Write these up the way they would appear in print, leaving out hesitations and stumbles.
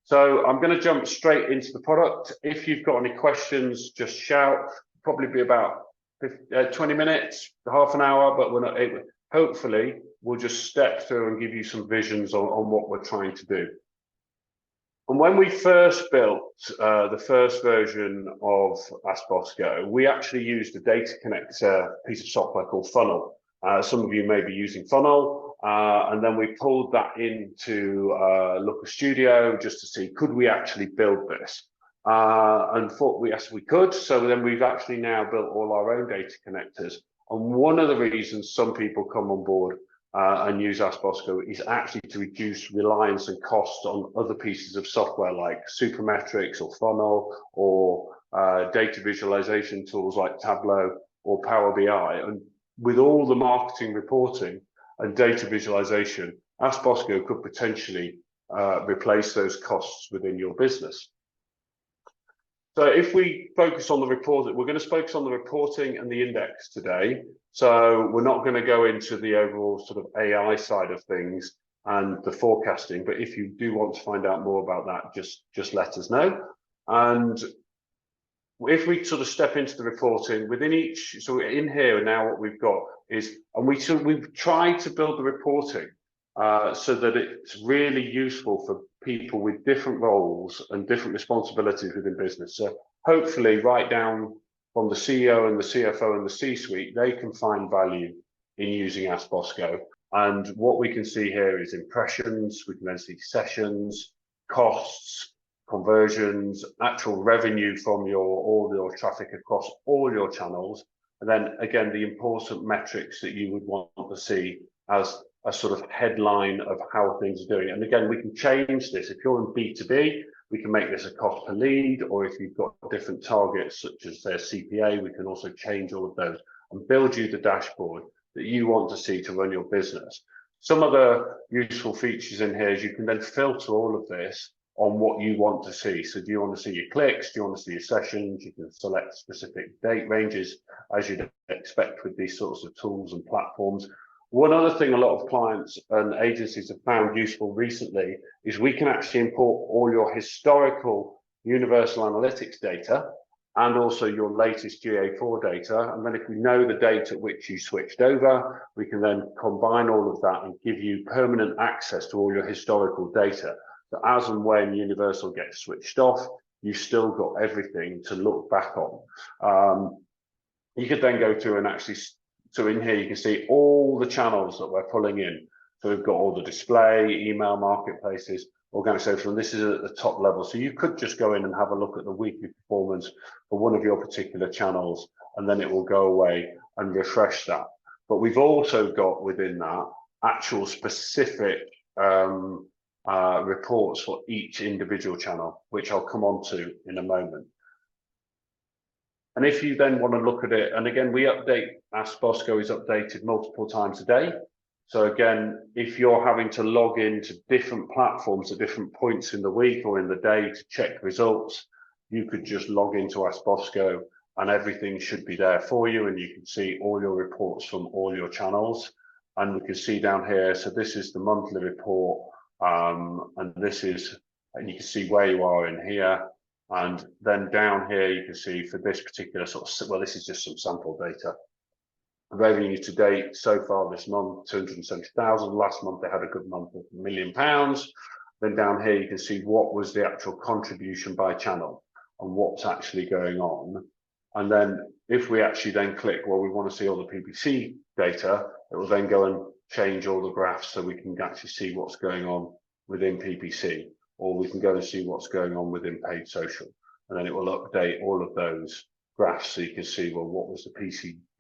So I'm going to jump straight into the product. If you've got any questions, just shout. Probably be about 20 minutes, half an hour, but we're not able. Hopefully, we'll just step through and give you some visions on what we're trying to do. And when we first built the first version of ASK BOSCO, we actually used a data connector piece of software called Funnel. Some of you may be using Funnel, and then we pulled that into Looker Studio just to see, could we actually build this? And thought yes, we could. So then we've actually now built all our own data connectors. And one of the reasons some people come on board and use ASK BOSCO is actually to reduce reliance and cost on other pieces of software like Supermetrics or Funnel or data visualization tools like Tableau or Power BI. And with all the marketing reporting and data visualization, ASK BOSCO could potentially replace those costs within your business. So if we focus on the report, we're going to focus on the reporting and the index today. So we're not going to go into the overall sort of AI side of things and the forecasting. But if you do want to find out more about that, just let us know. And if we sort of step into the reporting within each, so in here now what we've got is, and we've tried to build the reporting so that it's really useful for people with different roles and different responsibilities within business. So hopefully right down from the CEO and the CFO and the C-suite, they can find value in using ASK BOSCO. And what we can see here is impressions, we can then see sessions, costs, conversions, actual revenue from all your traffic across all your channels. And then again, the important metrics that you would want to see as a sort of headline of how things are doing. And again, we can change this. If you're in B2B, we can make this a cost per lead, or if you've got different targets, such as their CPA, we can also change all of those and build you the dashboard that you want to see to run your business. Some other useful features in here is you can then filter all of this on what you want to see. So do you want to see your clicks? Do you want to see your sessions? You can select specific date ranges, as you'd expect with these sorts of tools and platforms. One other thing a lot of clients and agencies have found useful recently is we can actually import all your historical universal analytics data and also your latest GA4 data. And then if we know the date at which you switched over, we can then combine all of that and give you permanent access to all your historical data. So as and when Universal gets switched off, you've still got everything to look back on. You could then go through and actually, so in here you can see all the channels that we're pulling in. So we've got all the display, email marketplaces, organic social, and this is at the top level. So you could just go in and have a look at the weekly performance for one of your particular channels, and then it will go away and refresh that. But we've also got within that actual specific reports for each individual channel, which I'll come on to in a moment. And if you then want to look at it, and again, we update, ASK BOSCO is updated multiple times a day. So again, if you're having to log into different platforms at different points in the week or in the day to check results, you could just log into ASK BOSCO and everything should be there for you. And you can see all your reports from all your channels. And we can see down here, so this is the monthly report. And this is, and you can see where you are in here. And then down here, you can see for this particular sort of, well, this is just some sample data. Revenue to date so far this month, 270,000. Last month, they had a good month of £1 million. Then down here, you can see what was the actual contribution by channel and what's actually going on. And then if we actually then click, well, we want to see all the PPC data, it will then go and change all the graphs so we can actually see what's going on within PPC, or we can go and see what's going on within paid social. And then it will update all of those graphs so you can see, well, what was the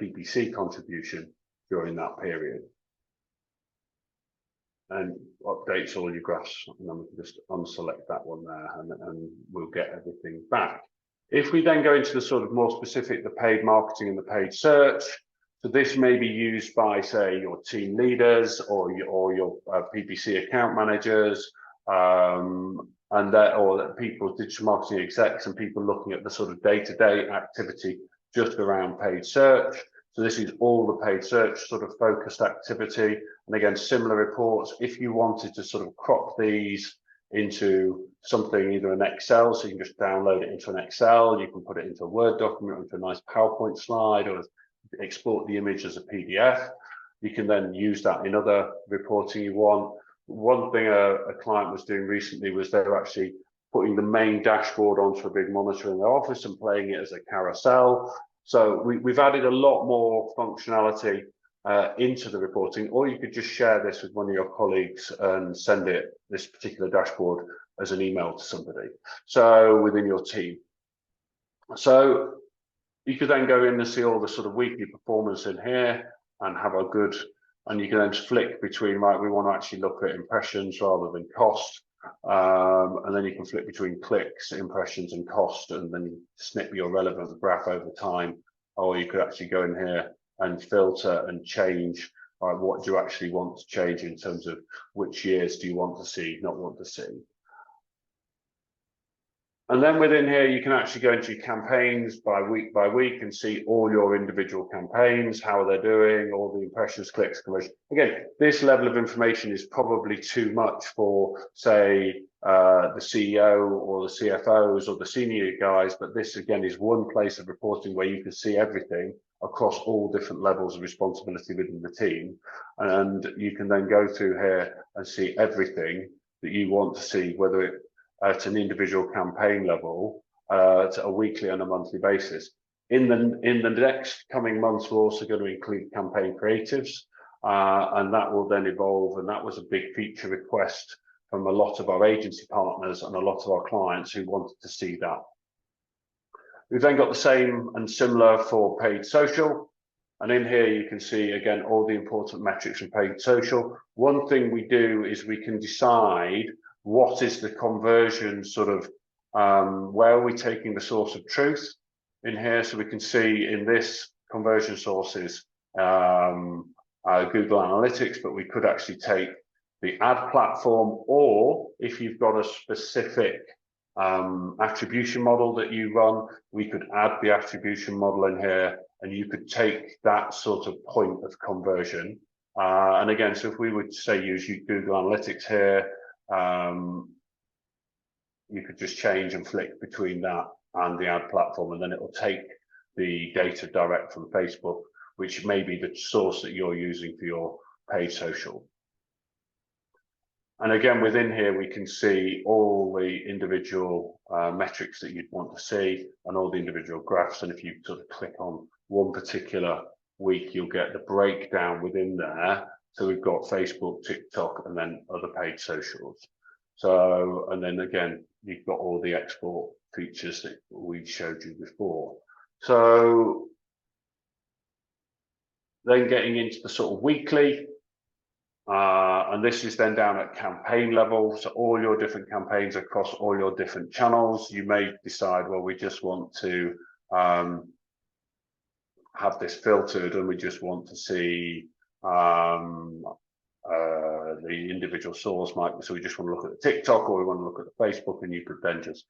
PPC contribution during that period. And updates all your graphs, and then we can just unselect that one there and we'll get everything back. If we then go into the sort of more specific, the paid marketing and the paid search, so this may be used by, say, your team leaders or your PPC account managers, or people, digital marketing execs, and people looking at the sort of day-to-day activity just around paid search. So this is all the paid search sort of focused activity. And again, similar reports. If you wanted to sort of crop these, into something, either an Excel, so you can just download it into an Excel, you can put it into a Word document, into a nice PowerPoint slide, or export the image as a PDF. You can then use that in other reporting you want. One thing a client was doing recently was they were actually putting the main dashboard onto a big monitor in their office and playing it as a carousel. So we've added a lot more functionality into the reporting, or you could just share this with one of your colleagues and send it, this particular dashboard, as an email to somebody, so within your team. So you could then go in and see all the sort of weekly performance in here and have a good, and you can then flick between, right, we want to actually look at impressions rather than cost. And then you can flip between clicks, impressions, and cost, and then you snip your relevant graph over time. Or you could actually go in here and filter and change, what do you actually want to change in terms of which years do you want to see, not want to see. And then within here, you can actually go into campaigns by week and see all your individual campaigns, how they're doing, all the impressions, clicks, conversion. Again, this level of information is probably too much for, say, the CEO or the CFOs or the senior guys, but this again is one place of reporting where you can see everything across all different levels of responsibility within the team. And you can then go through here and see everything that you want to see, whether it at an individual campaign level, to a weekly and a monthly basis. In the next coming months, we're also going to include campaign creatives, and that will then evolve. And that was a big feature request from a lot of our agency partners and a lot of our clients who wanted to see that. We've then got the same and similar for paid social. And in here, you can see, again, all the important metrics from paid social. One thing we do is we can decide what is the conversion sort of, where are we taking the source of truth in here? So we can see in this conversion sources, Google Analytics, but we could actually take the ad platform, or if you've got a specific attribution model that you run, we could add the attribution model in here, and you could take that sort of point of conversion. And again, so if we would say use Google Analytics here, you could just change and flick between that and the ad platform, and then it will take the data direct from Facebook, which may be the source that you're using for your paid social. And again, within here, we can see all the individual metrics that you'd want to see and all the individual graphs. And if you sort of click on one particular week, you'll get the breakdown within there. So we've got Facebook, TikTok, and then other paid socials. So, and then again, you've got all the export features that we showed you before. So then getting into the sort of weekly, and this is then down at campaign level. So all your different campaigns across all your different channels, you may decide, well, we just want to have this filtered and we just want to see the individual source might, so we just want to look at the TikTok, or we want to look at the Facebook, and you could then just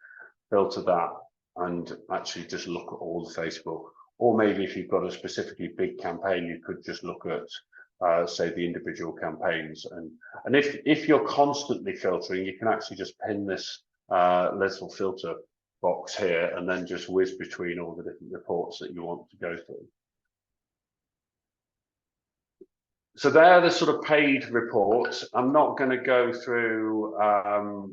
filter that and actually just look at all the Facebook. Or maybe if you've got a specifically big campaign, you could just look at say the individual campaigns. And if you're constantly filtering, you can actually just pin this little filter box here and then just whiz between all the different reports that you want to go through. So they're the sort of paid reports. I'm not going to go through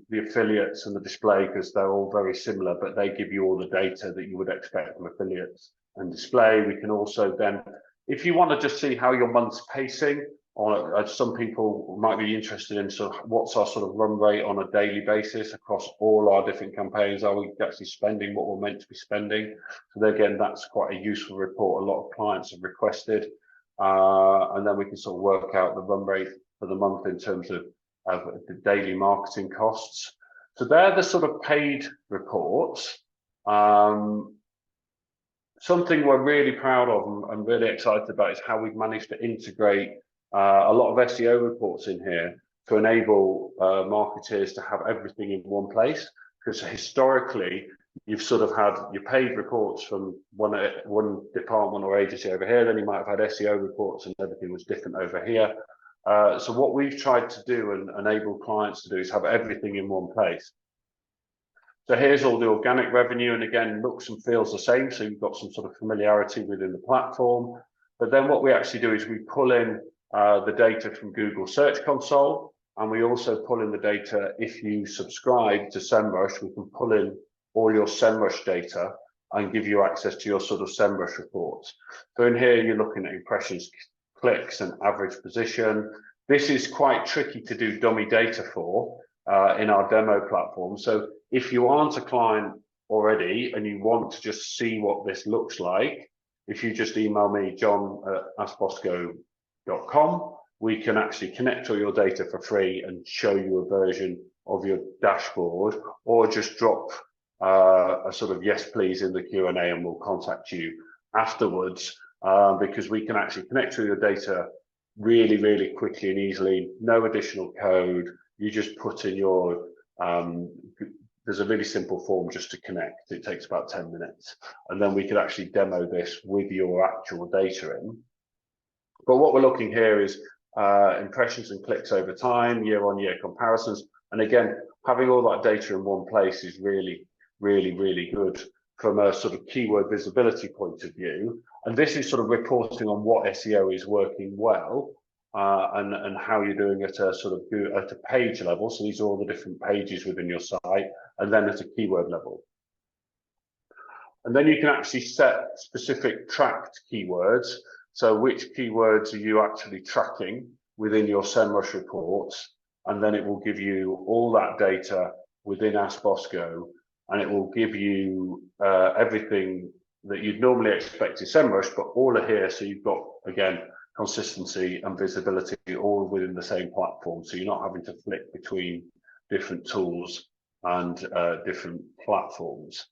the affiliates and the display because they're all very similar, but they give you all the data that you would expect from affiliates and display. We can also then, if you want to just see how your month's pacing, or some people might be interested in sort of what's our sort of run rate on a daily basis across all our different campaigns. Are we actually spending what we're meant to be spending? So again, that's quite a useful report. A lot of clients have requested. And then we can sort of work out the run rate for the month in terms of the daily marketing costs. So they're the sort of paid reports. Something we're really proud of and really excited about is how we've managed to integrate a lot of SEO reports in here to enable marketers to have everything in one place. Because historically, you've sort of had your paid reports from one department or agency over here, then you might have had SEO reports and everything was different over here. So what we've tried to do and enable clients to do is have everything in one place. So here's all the organic revenue, and again, looks and feels the same. So you've got some sort of familiarity within the platform. But then what we actually do is we pull in the data from Google Search Console, and we also pull in the data. If you subscribe to SEMrush, we can pull in all your SEMrush data and give you access to your sort of SEMrush reports. So in here, you're looking at impressions, clicks, and average position. This is quite tricky to do dummy data for in our demo platform. So if you aren't a client already and you want to just see what this looks like, if you just email me, john@askbosco.com, we can actually connect all your data for free and show you a version of your dashboard, or just drop a sort of yes please in the Q&A and we'll contact you afterwards, because we can actually connect to your data really, really quickly and easily. No additional code. You just put in your there's a really simple form just to connect. It takes about 10 minutes, and then we could actually demo this with your actual data in. But what we're looking here is impressions and clicks over time, year-on-year comparisons. And again, having all that data in one place is really, really, really good from a sort of keyword visibility point of view. And this is sort of reporting on what SEO is working well, and how you're doing at a sort of at a page level. So these are all the different pages within your site, and then at a keyword level. And then you can actually set specific tracked keywords. So which keywords are you actually tracking within your SEMrush reports? And then it will give you all that data within Ask Bosco, and it will give you everything that you'd normally expect in SEMrush, but all are here. So you've got, again, consistency and visibility all within the same platform. So you're not having to flick between different tools and different platforms.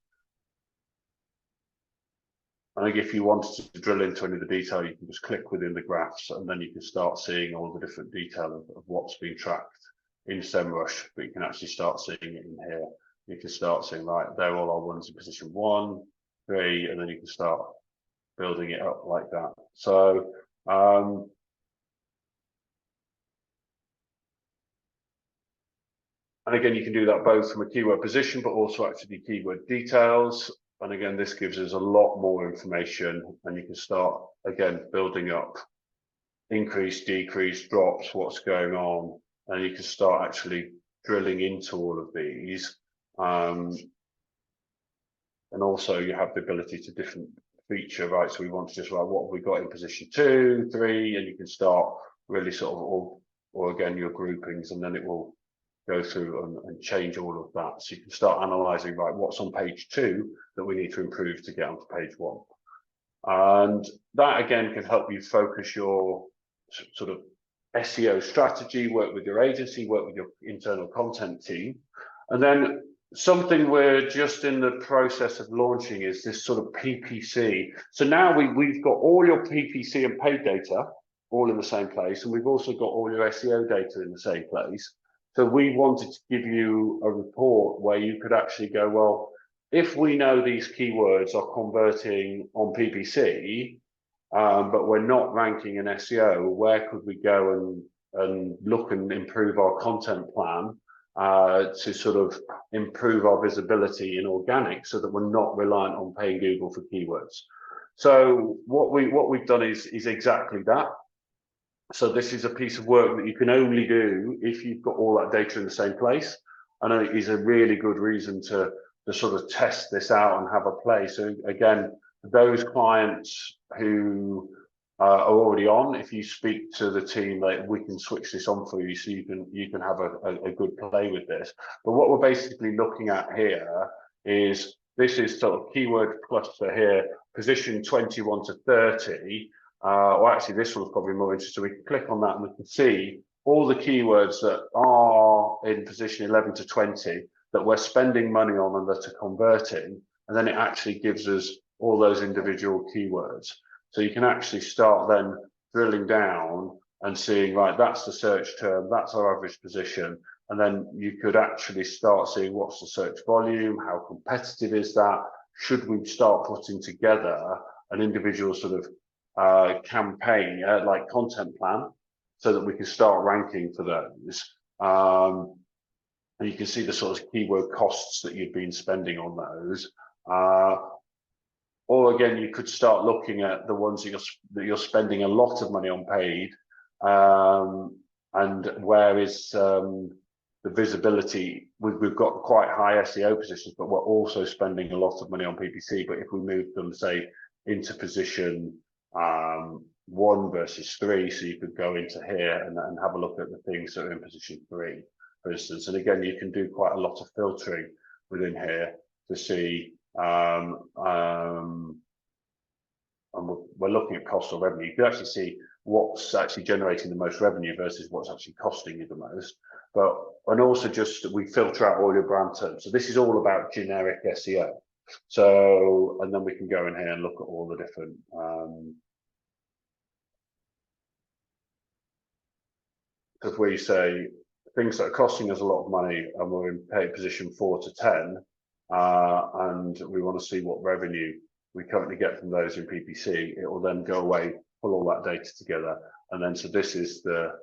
I think if you wanted to drill into any of the detail, you can just click within the graphs, and then you can start seeing all the different detail of what's being tracked in SEMrush. But you can actually start seeing it in here. You can start seeing, right, they're all our ones in position 1, 3, and then you can start building it up like that. So and again, you can do that both from a keyword position, but also actually keyword details. And again, this gives us a lot more information, and you can start, again, building up increase, decrease, drops, what's going on, and you can start actually drilling into all of these. And also you have the ability to different feature, right? So we want to just write what have we got in position 2, 3, and you can start really sort of or again, your groupings, and then it will go through and change all of that. So you can start analyzing, right, what's on page 2 that we need to improve to get onto page 1. And that again can help you focus your sort of SEO strategy, work with your agency, work with your internal content team. And then something we're just in the process of launching is this sort of PPC. So now we've got all your PPC and paid data all in the same place, and we've also got all your SEO data in the same place. So we wanted to give you a report where you could actually go, well, if we know these keywords are converting on PPC, but we're not ranking in SEO, where could we go and look and improve our content plan to sort of improve our visibility in organic, so that we're not reliant on paying Google for keywords. So what we've done is exactly that. So this is a piece of work that you can only do if you've got all that data in the same place, and it is a really good reason to sort of test this out and have a play. So again, those clients who are already on, if you speak to the team, like, we can switch this on for you, so you can have a good play with this. But what we're basically looking at here is, this is sort of keyword cluster here, position 21 to 30. Or actually, this one's probably more interesting. We can click on that and we can see all the keywords that are in position 11 to 20 that we're spending money on and that are converting. And then it actually gives us all those individual keywords. So you can actually start then drilling down and seeing, right, that's the search term, that's our average position. And then you could actually start seeing what's the search volume, how competitive is that? Should we start putting together an individual sort of campaign, like content plan, so that we can start ranking for those. And you can see the sort of keyword costs that you've been spending on those. Or again, you could start looking at the ones that you're spending a lot of money on paid, and where is the visibility. We've got quite high SEO positions, but we're also spending a lot of money on PPC. But if we move them, say, into position 1 versus 3, so you could go into here and have a look at the things that are in position 3, for instance. And again, you can do quite a lot of filtering within here to see, and we're looking at cost or revenue. You can actually see what's actually generating the most revenue versus what's actually costing you the most. And also just, we filter out all your brand terms. So this is all about generic SEO. So, and then we can go in here and look at all the different, because we say things that are costing us a lot of money and we're in paid position 4 to 10, and we want to see what revenue we currently get from those in PPC. It will then go away, pull all that data together, and then so this is the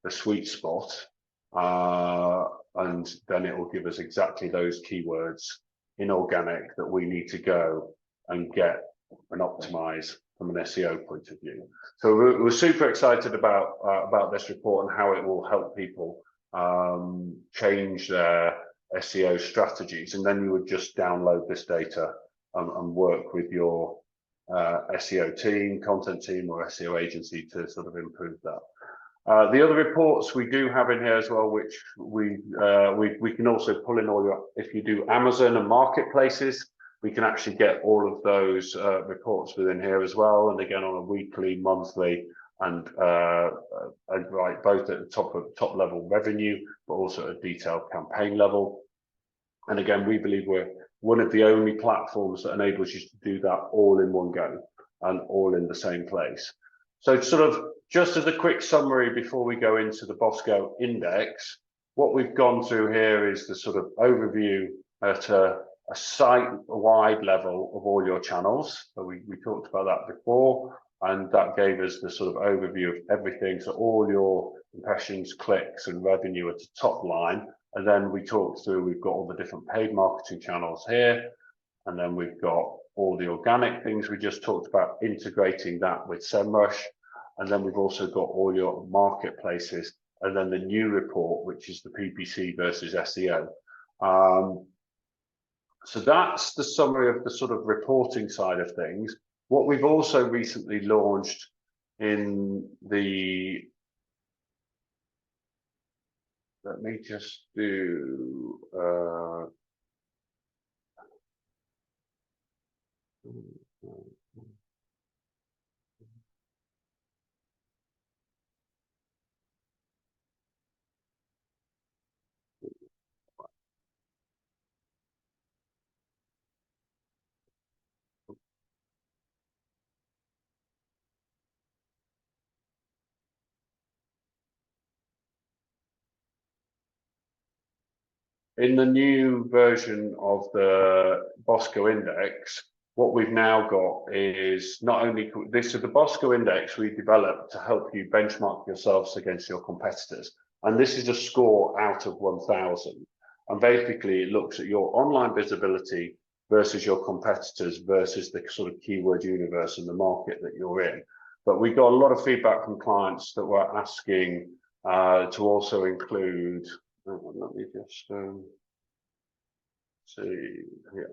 sweet spot, and then it will give us exactly those keywords in organic that we need to go and get and optimize from an SEO point of view. So we're super excited about this report and how it will help people change their SEO strategies. And then you would just download this data and work with your SEO team, content team, or SEO agency to sort of improve that. The other reports we do have in here as well, which we can also pull in all your, if you do Amazon and marketplaces, we can actually get all of those reports within here as well. And again, on a weekly, monthly, and right, both at the top level revenue, but also at a detailed campaign level. And again, we believe we're one of the only platforms that enables you to do that all in one go and all in the same place. So sort of just as a quick summary before we go into the Bosco index, what we've gone through here is the sort of overview at a site-wide level of all your channels. So we talked about that before, and that gave us the sort of overview of everything. So all your impressions, clicks, and revenue at the top line. And then we talked through, we've got all the different paid marketing channels here. And then we've got all the organic things we just talked about, integrating that with SEMrush. And then we've also got all your marketplaces, and then the new report, which is the PPC versus SEO. So that's the summary of the sort of reporting side of things. What we've also recently launched in the, let me just do, in the new version of the Bosco index, what we've now got is not only this is the Bosco index we developed to help you benchmark yourselves against your competitors. And this is a score out of 1,000. And basically it looks at your online visibility versus your competitors versus the sort of keyword universe in the market that you're in. But we got a lot of feedback from clients that were asking to also include, let me just see, yeah.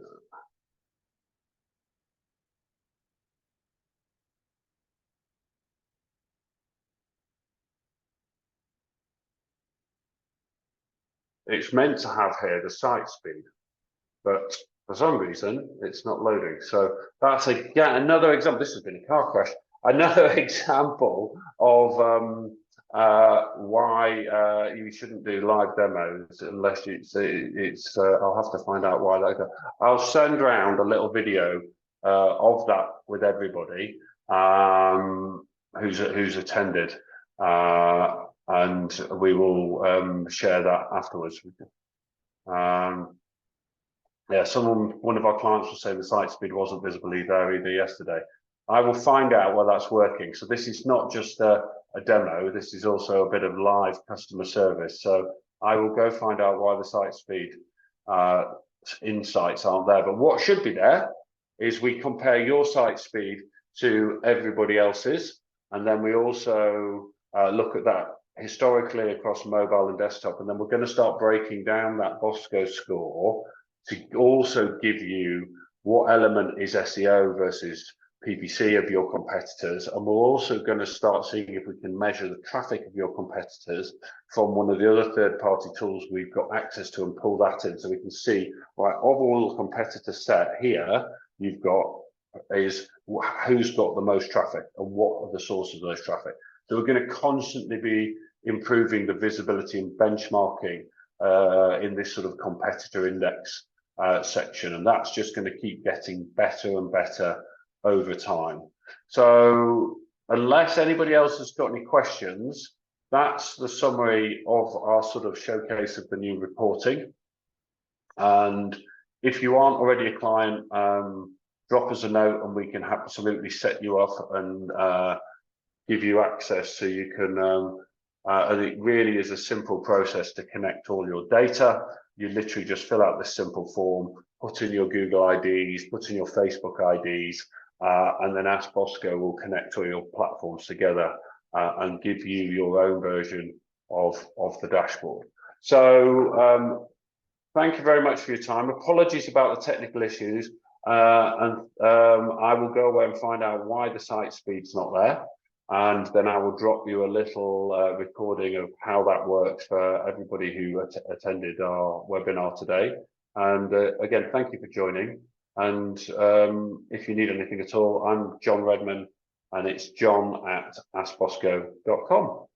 It's meant to have here the site speed, but for some reason it's not loading. So that's another example. This has been a car crash. Another example of why you shouldn't do live demos unless it's I'll have to find out why that. I'll send around a little video of that with everybody who's attended, and we will share that afterwards. Yeah, one of our clients was saying the site speed wasn't visible either yesterday. I will find out why that's working. So this is not just a demo. This is also a bit of live customer service. So I will go find out why the site speed insights aren't there. But what should be there is we compare your site speed to everybody else's, and then we also look at that historically across mobile and desktop, and then we're going to start breaking down that Bosco score to also give you what element is SEO versus PPC of your competitors, and we're also going to start seeing if we can measure the traffic of your competitors from one of the other third-party tools we've got access to, and pull that in so we can see, right, of all the competitor set here you've got is who's got the most traffic and what are the sources of those traffic. So we're going to constantly be improving the visibility and benchmarking in this sort of competitor index section, and that's just going to keep getting better and better over time. So unless anybody else has got any questions, that's the summary of our sort of showcase of the new reporting. And if you aren't already a client, drop us a note and we can absolutely set you up and give you access so you can, and it really is a simple process to connect all your data. You literally just fill out this simple form, put in your Google IDs, put in your Facebook IDs, and then ASK Bosco will connect all your platforms together and give you your own version of the dashboard. So thank you very much for your time. Apologies about the technical issues, and I will go away and find out why the site speed's not there, and then I will drop you a little recording of how that works for everybody who attended our webinar today. And again, thank you for joining. And if you need anything at all, I'm John Readman, and it's john@askbosco.com.